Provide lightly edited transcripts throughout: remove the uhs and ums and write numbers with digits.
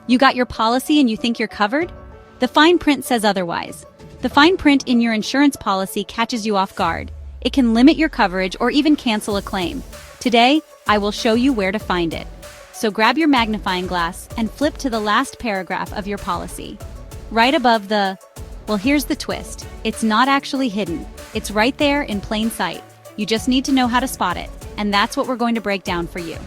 You got your policy and you think you're covered? The fine print says otherwise. The fine print in your insurance policy catches you off guard. It can limit your coverage or even cancel a claim. Today, I will show you where to find it. So grab your magnifying glass and flip to the last paragraph of your policy. Right above well, here's the twist. It's not actually hidden. It's right there in plain sight. You just need to know how to spot it, and that's what we're going to break down for you.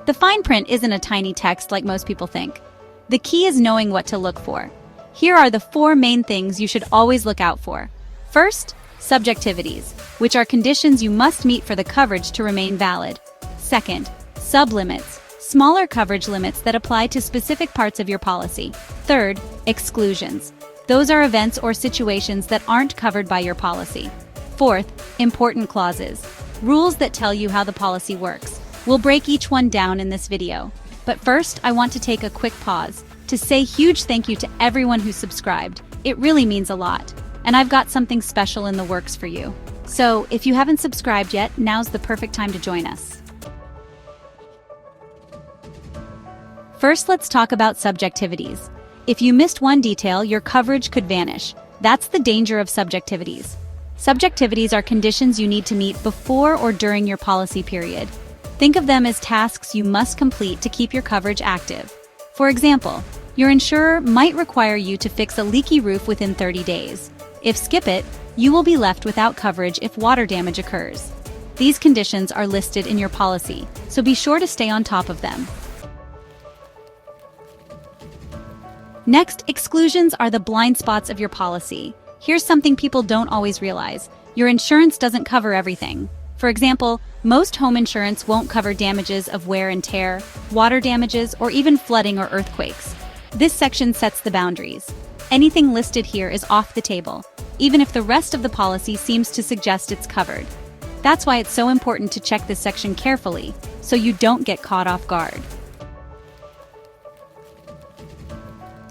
The fine print isn't a tiny text like most people think. The key is knowing what to look for. Here are the 4 main things you should always look out for. First, subjectivities, which are conditions you must meet for the coverage to remain valid. Second, sublimits, smaller coverage limits that apply to specific parts of your policy. Third, exclusions. Those are events or situations that aren't covered by your policy. Fourth, important clauses, rules that tell you how the policy works. We'll break each one down in this video. But first, I want to take a quick pause to say huge thank you to everyone who subscribed. It really means a lot. And I've got something special in the works for you. So, if you haven't subscribed yet, now's the perfect time to join us. First, let's talk about subjectivities. If you missed one detail, your coverage could vanish. That's the danger of subjectivities. Subjectivities are conditions you need to meet before or during your policy period. Think of them as tasks you must complete to keep your coverage active. For example, your insurer might require you to fix a leaky roof within 30 days. If skip it, you will be left without coverage if water damage occurs. These conditions are listed in your policy, so be sure to stay on top of them. Next, exclusions are the blind spots of your policy. Here's something people don't always realize. Your insurance doesn't cover everything. For example, most home insurance won't cover damages of wear and tear, water damages, or even flooding or earthquakes. This section sets the boundaries. Anything listed here is off the table, even if the rest of the policy seems to suggest it's covered. That's why it's so important to check this section carefully, so you don't get caught off guard.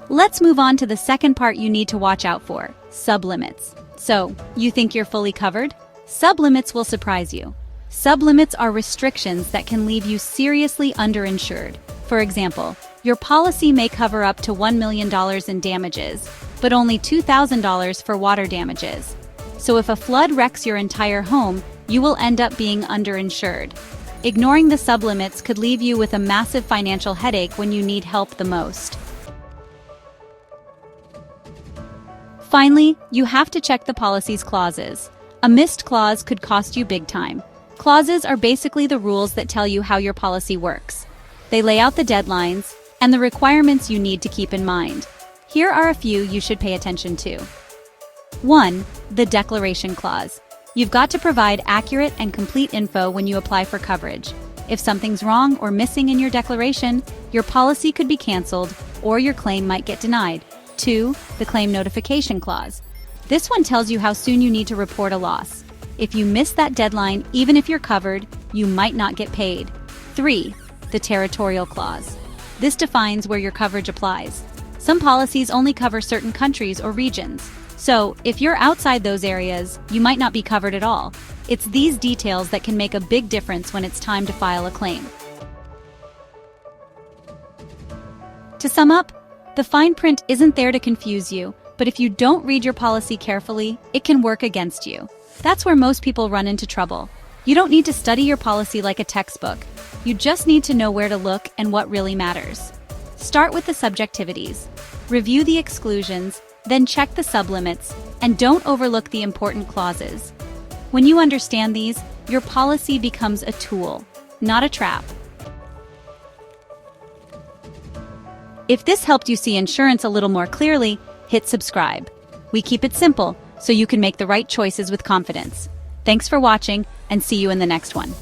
Let's move on to the second part you need to watch out for, sublimits. So, you think you're fully covered? Sublimits will surprise you. Sublimits are restrictions that can leave you seriously underinsured. For example, your policy may cover up to $1 million in damages, but only $2,000 for water damages. So if a flood wrecks your entire home, you will end up being underinsured. Ignoring the sublimits could leave you with a massive financial headache when you need help the most. Finally, you have to check the policy's clauses. A missed clause could cost you big time. Clauses are basically the rules that tell you how your policy works. They lay out the deadlines and the requirements you need to keep in mind. Here are a few you should pay attention to. 1. The declaration clause. You've got to provide accurate and complete info when you apply for coverage. If something's wrong or missing in your declaration, your policy could be canceled or your claim might get denied. 2. The claim notification clause. This one tells you how soon you need to report a loss. If you miss that deadline, even if you're covered, you might not get paid. 3. The territorial clause. This defines where your coverage applies. Some policies only cover certain countries or regions. So, if you're outside those areas, you might not be covered at all. It's these details that can make a big difference when it's time to file a claim. To sum up, the fine print isn't there to confuse you, but if you don't read your policy carefully, it can work against you. That's where most people run into trouble. You don't need to study your policy like a textbook. You just need to know where to look and what really matters. Start with the subjectivities. Review the exclusions, then check the sublimits, and don't overlook the important clauses. When you understand these, your policy becomes a tool, not a trap. If this helped you see insurance a little more clearly, hit subscribe. We keep it simple, so you can make the right choices with confidence. Thanks for watching, and see you in the next one.